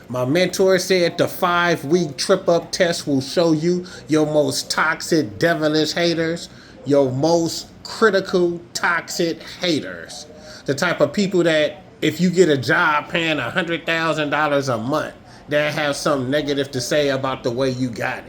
My mentor said the 5-week trip up test will show you your most toxic, devilish haters, your most critical, toxic haters. The type of people that if you get a job paying $100,000 a month, they have something negative to say about the way you got it.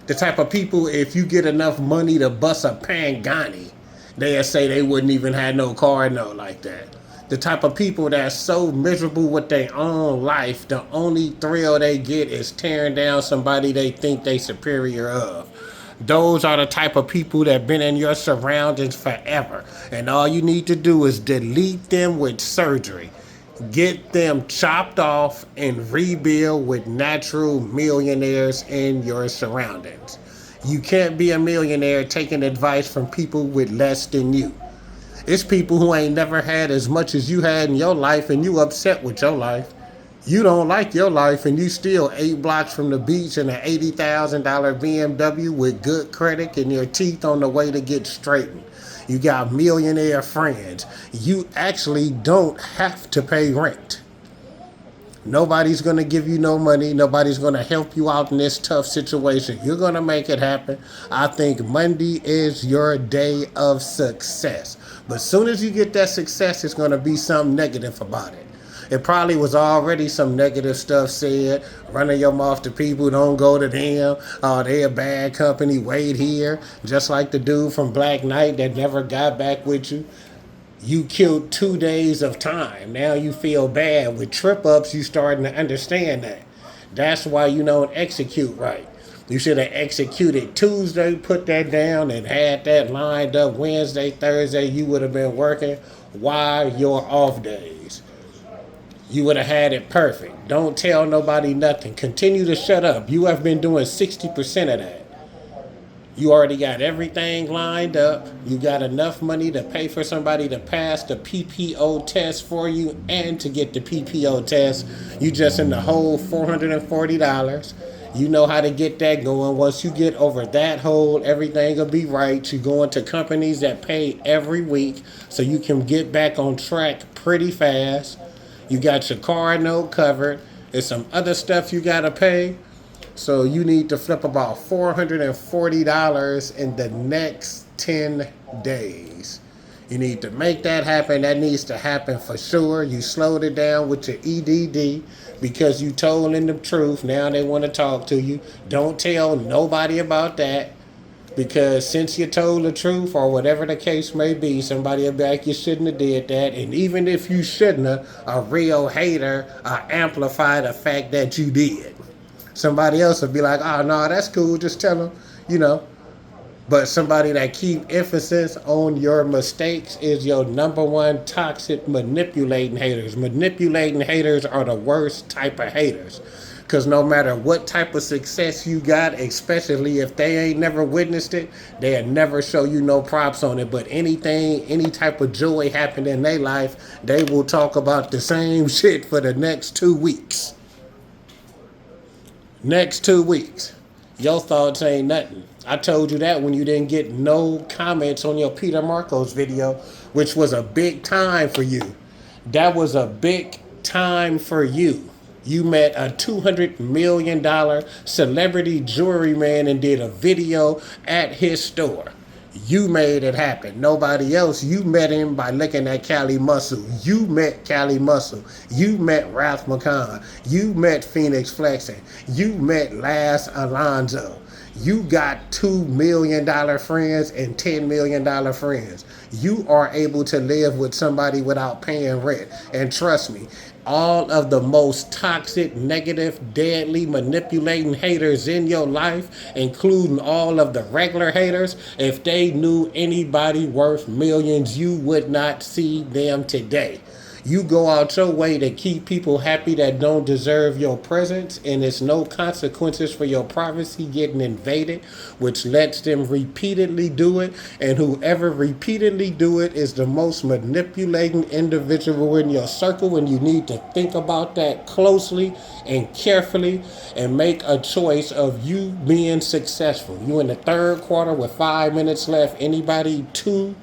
The type of people, if you get enough money to bust a Pangani, they'll say they wouldn't even have no car, no, like that. The type of people that's so miserable with their own life, the only thrill they get is tearing down somebody they think they superior of. Those are the type of people that been in your surroundings forever. And all you need to do is delete them with surgery. Get them chopped off and rebuild with natural millionaires in your surroundings. You can't be a millionaire taking advice from people with less than you. It's people who ain't never had as much as you had in your life and you upset with your life. You don't like your life and you still 8 blocks from the beach in an $80,000 BMW with good credit and your teeth on the way to get straightened. You got millionaire friends. You actually don't have to pay rent. Nobody's going to give you no money. Nobody's going to help you out in this tough situation. You're going to make it happen. I think Monday is your day of success. But as soon as you get that success, it's going to be something negative about it. It probably was already some negative stuff said, running your mouth to people, don't go to them, they a bad company, wait here. Just like the dude from Black Knight that never got back with you. You killed 2 days of time. Now you feel bad. With trip ups, you starting to understand that. That's why you don't execute right. You should have executed Tuesday, put that down, and had that lined up Wednesday, Thursday. You would have been working while your off days. You would have had it perfect. Don't tell nobody nothing. Continue to shut up. You have been doing 60% of that. You already got everything lined up. You got enough money to pay for somebody to pass the PPO test for you and to get the PPO test. You just in the hole $440. You know how to get that going. Once you get over that hole, everything will be right. You go into companies that pay every week so you can get back on track pretty fast. You got your car note covered. There's some other stuff you got to pay. So you need to flip about $440 in the next 10 days. You need to make that happen. That needs to happen for sure. You slowed it down with your EDD because you told them the truth. Now they want to talk to you. Don't tell nobody about that. Because since you told the truth or whatever the case may be, somebody will be like, you shouldn't have did that. And even if you shouldn't have, a real hater amplify the fact that you did. Somebody else will be like, oh, no, that's cool. Just tell them, you know. But somebody that keep emphasis on your mistakes is your number one toxic manipulating haters. Manipulating haters are the worst type of haters. Because no matter what type of success you got, especially if they ain't never witnessed it, they'll never show you no props on it. But anything, any type of joy happened in their life, they will talk about the same shit for the next 2 weeks. Next 2 weeks. Your thoughts ain't nothing. I told you that when you didn't get no comments on your Peter Marcos video, which was a big time for you. That was a big time for you. You met a $200 million celebrity jewelry man and did a video at his store. You made it happen. Nobody else. You met him by looking at Cali Muscle. You met Cali Muscle. You met Ralph McCon. You met Phoenix Flexing. You met Laz Alonso. You got $2 million friends and $10 million friends. You are able to live with somebody without paying rent. And trust me, all of the most toxic, negative, deadly, manipulating haters in your life, including all of the regular haters, if they knew anybody worth millions, you would not see them today. You go out your way to keep people happy that don't deserve your presence, and it's no consequences for your privacy getting invaded, which lets them repeatedly do it. And whoever repeatedly do it is the most manipulating individual in your circle, and you need to think about that closely and carefully and make a choice of you being successful. You in the third quarter with 5 minutes left. Anybody two?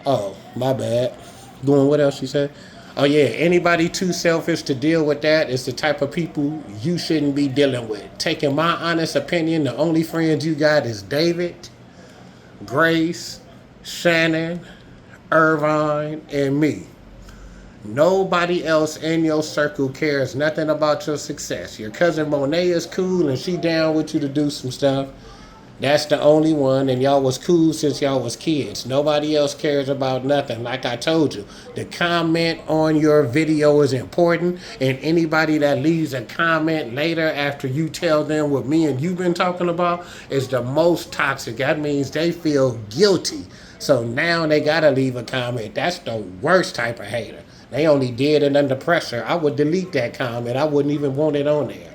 Oh, my bad. Doing what else she said? Oh yeah, anybody too selfish to deal with that is the type of people you shouldn't be dealing with. Taking my honest opinion, the only friends you got is David, Grace, Shannon, Irvine, and me. Nobody else in your circle cares nothing about your success. Your cousin Monet is cool and she down with you to do some stuff. That's the only one, and y'all was cool since y'all was kids. Nobody else cares about nothing. Like I told you, the comment on your video is important, and anybody that leaves a comment later after you tell them what me and you been talking about is the most toxic. That means they feel guilty. So now they gotta leave a comment. That's the worst type of hater. They only did it under pressure. I would delete that comment. I wouldn't even want it on there.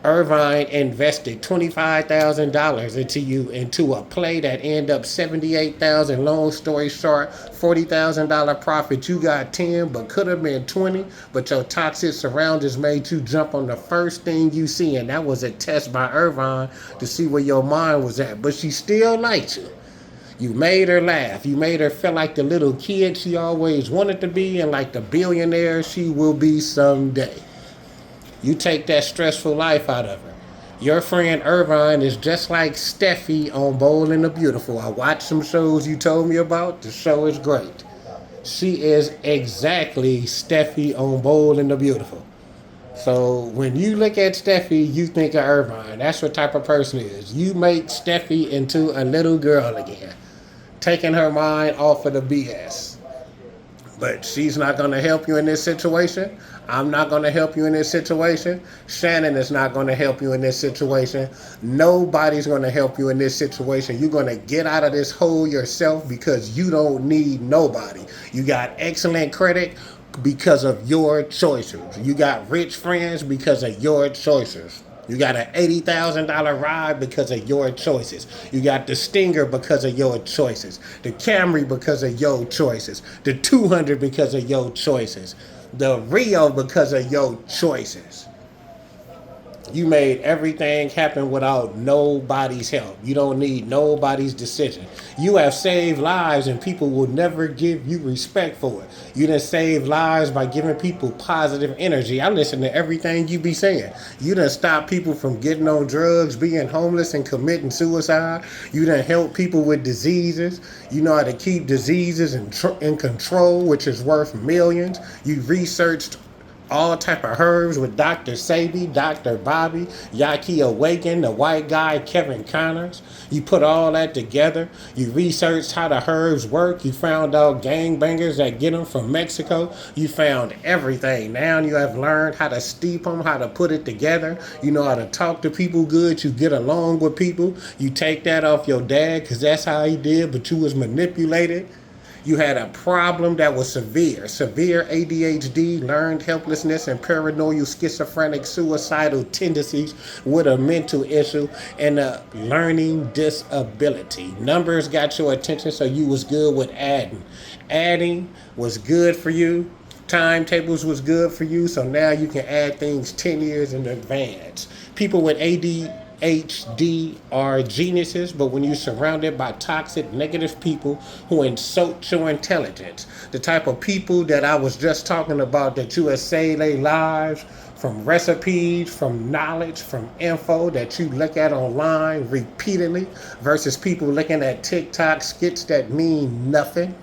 Irvine invested $25,000 into you into a play that ended up 78,000. Long story short, $40,000 profit. You got 10, but could have been 20. But your toxic surroundings made you jump on the first thing you see, and that was a test by Irvine to see where your mind was at. But she still liked you. You made her laugh. You made her feel like the little kid she always wanted to be, and like the billionaire she will be someday. You take that stressful life out of her. Your friend Irvine is just like Steffi on Bold and the Beautiful. I watched some shows you told me about. The show is great. She is exactly Steffi on Bold and the Beautiful. So when you look at Steffi, you think of Irvine. That's what type of person it is. You make Steffi into a little girl again, taking her mind off of the BS. But she's not going to help you in this situation. I'm not going to help you in this situation. Shannon is not going to help you in this situation. Nobody's going to help you in this situation. You're going to get out of this hole yourself because you don't need nobody. You got excellent credit because of your choices. You got rich friends because of your choices. You got an $80,000 ride because of your choices. You got the Stinger because of your choices. The Camry because of your choices. The 200 because of your choices. The Rio because of your choices. You made everything happen without nobody's help. You don't need nobody's decision. You have saved lives and people will never give you respect for it. You done saved lives by giving people positive energy. I listen to everything you be saying. You done stop people from getting on drugs, being homeless, and committing suicide. You done help people with diseases. You know how to keep diseases in control, which is worth millions. You researched all type of herbs with Dr. Sabi, Dr. Bobby, Yaki Awaken, the white guy, Kevin Connors. You put all that together. You researched how the herbs work. You found out gangbangers that get them from Mexico. You found everything. Now you have learned how to steep them, how to put it together. You know how to talk to people good. You get along with people. You take that off your dad because that's how he did, but you was manipulated. You had a problem that was severe ADHD, learned helplessness, and paranoid schizophrenic suicidal tendencies with a mental issue and a learning disability. Numbers got your attention, so you was good with adding. Adding was good for you. Timetables was good for you, so now you can add things 10 years in advance. People with ADHD are geniuses, but when you're surrounded by toxic, negative people who insult your intelligence, the type of people that I was just talking about that you have saved their lives from recipes, from knowledge, from info that you look at online repeatedly versus people looking at TikTok skits that mean nothing,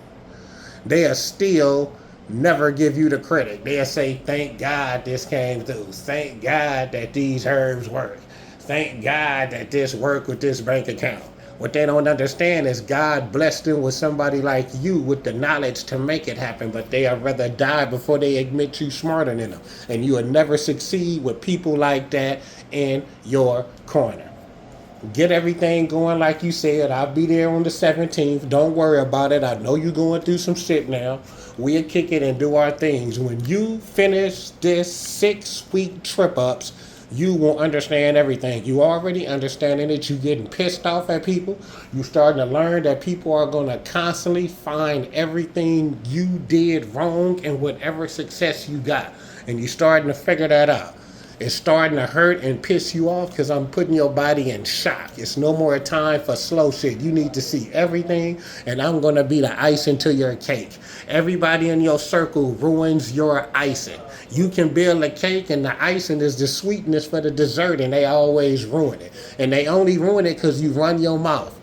they are still never give you the credit. They'll say, thank God this came through. Thank God that these herbs work. Thank God that this worked with this bank account. What they don't understand is God blessed them with somebody like you with the knowledge to make it happen, but they'll rather die before they admit you smarter than them. And you will never succeed with people like that in your corner. Get everything going like you said. I'll be there on the 17th. Don't worry about it. I know you're going through some shit now. We'll kick it and do our things. When you finish this 6-week trip ups, you will understand everything. You already understanding it. You getting pissed off at people. You starting to learn that people are going to constantly find everything you did wrong in whatever success you got. And you starting to figure that out. It's starting to hurt and piss you off because I'm putting your body in shock. It's no more time for slow shit. You need to see everything, and I'm going to be the icing to your cake. Everybody in your circle ruins your icing. You can build a cake, and the icing is the sweetness for the dessert, and they always ruin it. And they only ruin it because you run your mouth.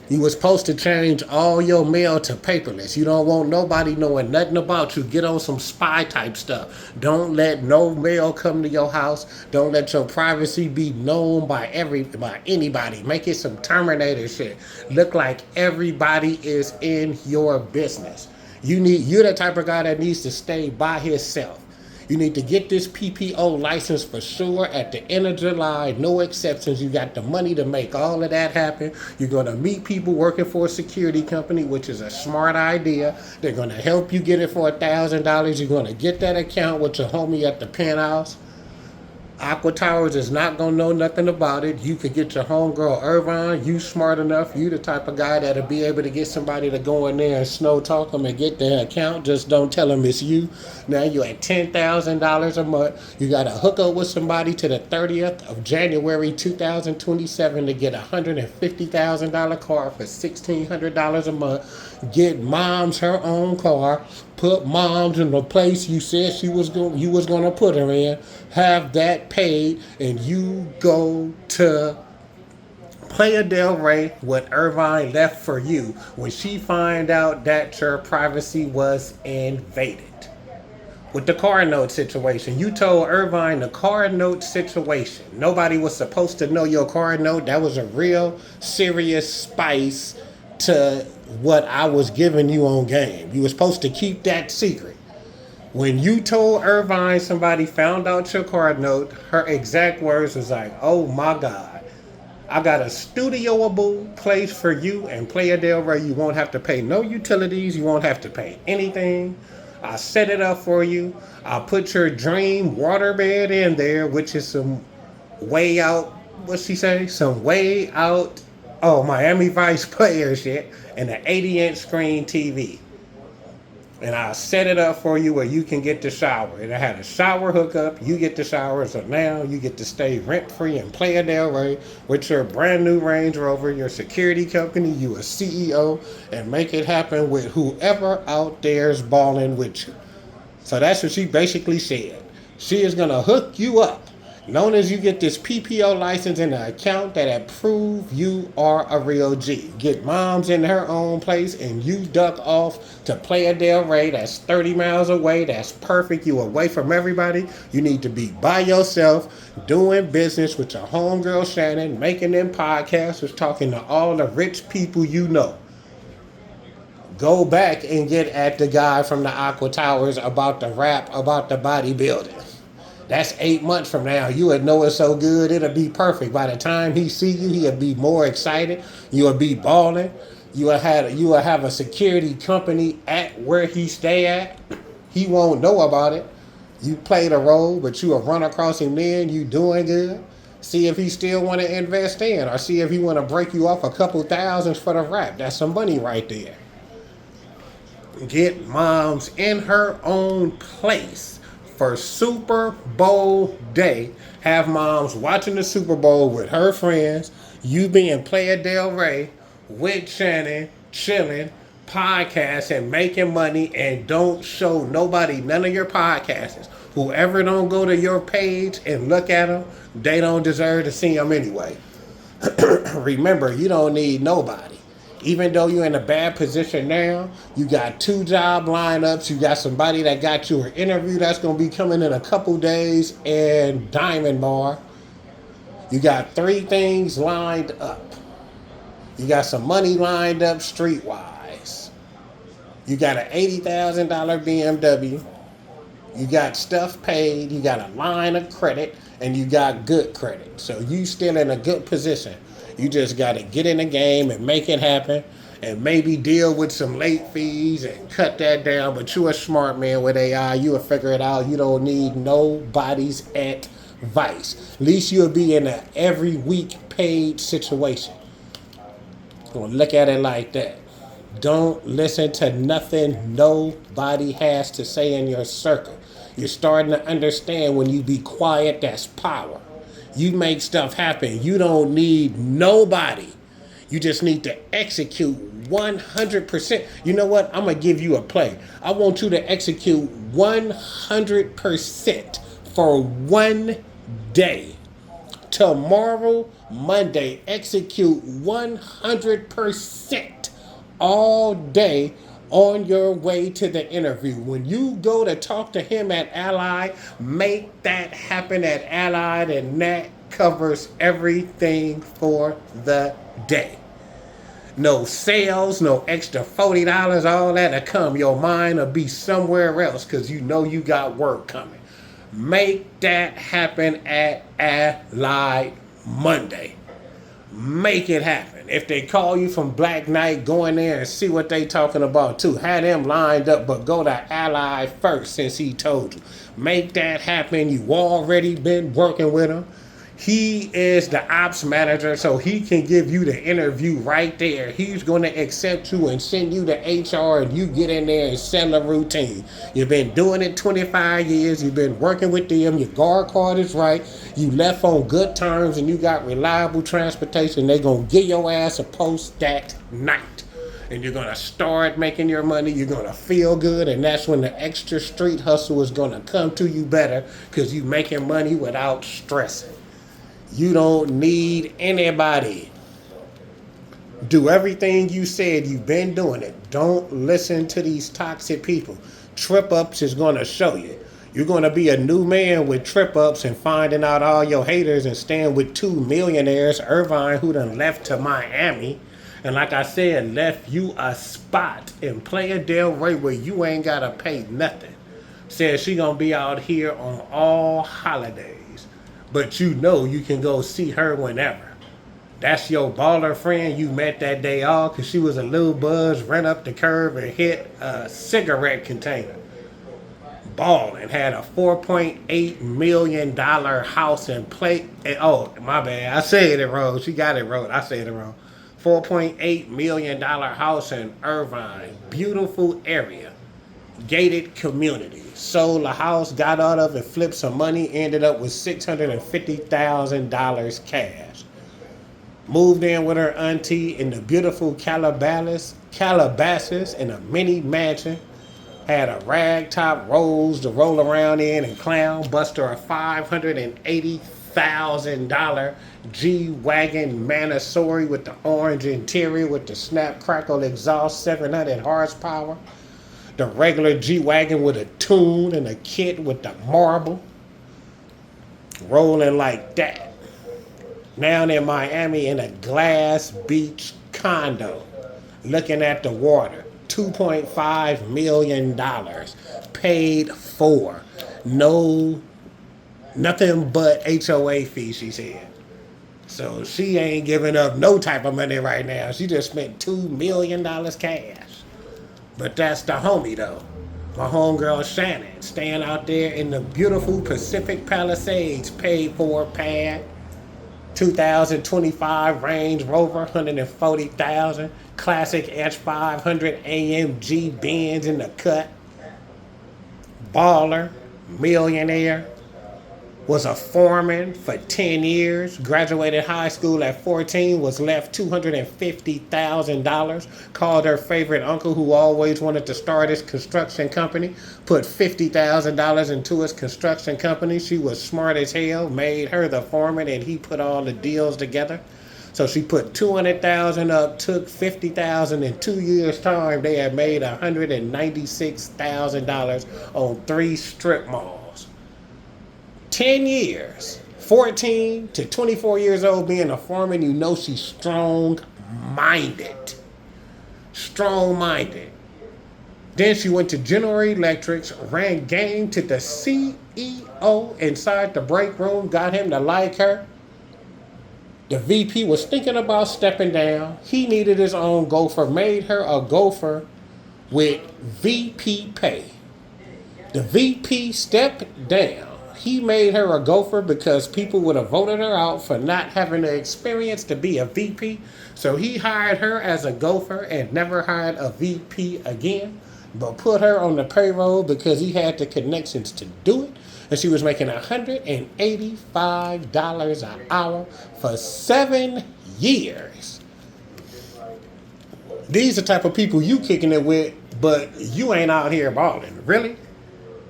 You was supposed to change all your mail to paperless. You don't want nobody knowing nothing about you. Get on some spy type stuff. Don't let no mail come to your house. Don't let your privacy be known by anybody. Make it some Terminator shit. Look like everybody is in your business. You're the type of guy that needs to stay by himself. You need to get this PPO license for sure at the end of July. No exceptions. You got the money to make all of that happen. You're going to meet people working for a security company, which is a smart idea. They're going to help you get it for $1,000. You're going to get that account with your homie at the penthouse. Aqua Towers is not going to know nothing about it. You could get your homegirl Irvine. You smart enough. You the type of guy that'll be able to get somebody to go in there and snow talk them and get their account. Just don't tell them it's you. Now you're at $10,000 a month. You got to hook up with somebody to the 30th of January 2027 to get a $150,000 car for $1,600 a month. Get mom's her own car. Put moms in the place you said you was going to put her in. Have that paid, and you go to Playa del Rey what Irvine left for you when she find out that your privacy was invaded. With the car note situation, you told Irvine the car note situation. Nobody was supposed to know your car note. That was a real serious spice to what I was giving you on game. You were supposed to keep that secret. When you told Irvine somebody found out your card note, her exact words was like, oh my God, I got a studioable place for you in Playa del Rey. You won't have to pay no utilities. You won't have to pay anything. I set it up for you. I'll put your dream waterbed in there, which is some way out, what's she say? Some way out, Miami Vice player shit, and an 80-inch screen TV. And I'll set it up for you where you can get the shower. And I had a shower hookup. You get the shower. So now you get to stay rent-free in Playa del Rey with your brand new Range Rover, your security company, you a CEO, and make it happen with whoever out there's balling with you. So that's what she basically said. She is going to hook you up. Known as you get this PPO license and an account that prove you are a real G. Get moms in her own place and you duck off to Playa del Rey. That's 30 miles away. That's perfect. You away from everybody. You need to be by yourself doing business with your homegirl Shannon, making them podcasts, was talking to all the rich people you know. Go back and get at the guy from the Aqua Towers about the rap, about the bodybuilding. That's 8 months from now. You would know it's so good, it'll be perfect. By the time he see you, he'll be more excited. You'll be balling. You will have a security company at where he stay at. He won't know about it. You played a role, but you will run across him then. You doing good. See if he still want to invest in, or see if he want to break you off a couple thousands for the rap. That's some money right there. Get moms in her own place. For Super Bowl day, have moms watching the Super Bowl with her friends, you being Playa del Rey with Shannon, chilling, podcasting, making money, and don't show nobody none of your podcasts. Whoever don't go to your page and look at them, they don't deserve to see them anyway. Remember, you don't need nobody. Even though you're in a bad position now, you got 2 job lineups. You got somebody that got you an interview that's going to be coming in a couple days in Diamond Bar. You got 3 things lined up. You got some money lined up streetwise. You got an $80,000 BMW. You got stuff paid. You got a line of credit. And you got good credit. So you still in a good position. You just got to get in the game and make it happen and maybe deal with some late fees and cut that down. But you're a smart man with AI. You will figure it out. You don't need nobody's advice. At least you'll be in an every week paid situation. Look at it like that. Don't listen to nothing nobody has to say in your circle. You're starting to understand when you be quiet, that's power. You make stuff happen. You don't need nobody. You just need to execute 100%. You know what? I'm going to give you a play. I want you to execute 100% for one day. Tomorrow, Monday, execute 100% all day on your way to the interview. When you go to talk to him at Allied, make that happen at Allied, and that covers everything for the day. No sales, no extra $40, all that'll come. Your mind will be somewhere else because you know you got work coming. Make that happen at Allied Monday. Make it happen. If they call you from Black Knight, go in there and see what they talking about too. Have them lined up, but go to Allied first since he told you. Make that happen. You already been working with him. He is the ops manager, so he can give you the interview right there. He's going to accept you and send you to HR, and you get in there and sell a routine. You've been doing it 25 years. You've been working with them. Your guard card is right. You left on good terms, and you got reliable transportation. They're going to give your ass a post that night. And you're going to start making your money. You're going to feel good, and that's when the extra street hustle is going to come to you better because you're making money without stressing. You don't need anybody. Do everything you said. You've been doing it. Don't listen to these toxic people. Trip Ups is going to show you. You're going to be a new man with Trip Ups and finding out all your haters and staying with 2 millionaires. Irvine, who done left to Miami. And like I said, left you a spot in Playa del Rey where you ain't got to pay nothing. Says she going to be out here on all holidays. But you know you can go see her whenever. That's your baller friend you met that day off because she was a little buzz, ran up the curb and hit a cigarette container. Balling, had a $4.8 million house and plate. Oh, my bad. I said it wrong. She got it wrong. I said it wrong. $4.8 million house in Irvine. Beautiful area. Gated community. Sold a house, got out of it, flipped some money, ended up with $650,000 cash. Moved in with her auntie in the beautiful Calabasas in a mini mansion. Had a ragtop Rolls to roll around in and clown. Bust her a $580,000 G-Wagon Mansory with the orange interior with the snap crackle exhaust, 700 horsepower. The regular G-Wagon with a tune and a kit with the marble. Rolling like that. Now in Miami in a glass beach condo. Looking at the water. $2.5 million. Paid for. Nothing but HOA fee, she said. So she ain't giving up no type of money right now. She just spent $2 million cash. But that's the homie, though. My homegirl Shannon, staying out there in the beautiful Pacific Palisades, paid for pad. 2025 Range Rover, $140,000. Classic H500 AMG Benz in the cut. Baller, millionaire. Was a foreman for 10 years, graduated high school at 14, was left $250,000, called her favorite uncle who always wanted to start his construction company, put $50,000 into his construction company. She was smart as hell, made her the foreman, and he put all the deals together. So she put $200,000 up, took $50,000 in 2 years' time. They had made $196,000 on 3 strip malls. 10 years, 14 to 24 years old, being a foreman, you know she's strong-minded. Strong-minded. Then she went to General Electric, ran game to the CEO inside the break room, got him to like her. The VP was thinking about stepping down. He needed his own gopher, made her a gopher with VP pay. The VP stepped down. He made her a gopher because people would have voted her out for not having the experience to be a VP. So he hired her as a gopher and never hired a VP again. but put her on the payroll because he had the connections to do it. And she was making $185 an hour for 7 years. These are the type of people you kicking it with, but you ain't out here balling. Really?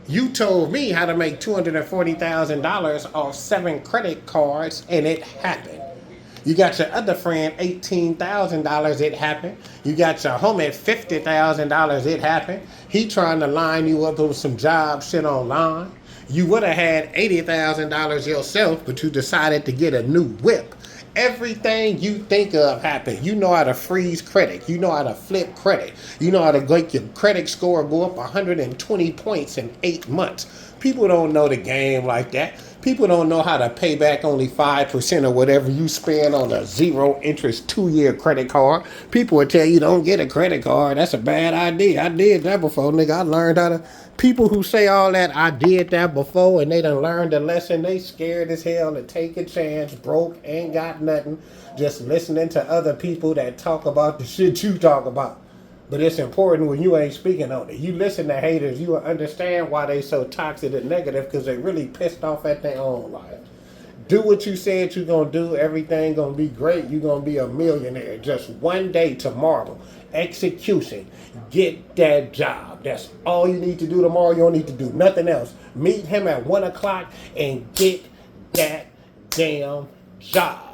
You told me how to make $240,000 off 7 credit cards, and it happened. You got your other friend $18,000, it happened. You got your homie $50,000, it happened. He trying to line you up with some job shit online. You would have had $80,000 yourself, but you decided to get a new whip. Everything you think of happened. You know how to freeze credit. You know how to flip credit. You know how to make your credit score go up 120 points in 8 months. People don't know the game like that. People don't know how to pay back only 5% of whatever you spend on a 0-interest 2-year credit card. People will tell you don't get a credit card. That's a bad idea. I did that before, nigga. I learned how to. People who say all that, I did that before, and they done learned a lesson. They scared as hell to take a chance, broke, ain't got nothing, just listening to other people that talk about the shit you talk about. But it's important when you ain't speaking on it. You listen to haters, you will understand why they so toxic and negative, because they really pissed off at their own life. Do what you said you're going to do. Everything going to be great. You're going to be a millionaire. Just one day tomorrow. Execution. Get that job. That's all you need to do tomorrow. You don't need to do nothing else. Meet him at 1 o'clock and get that damn job.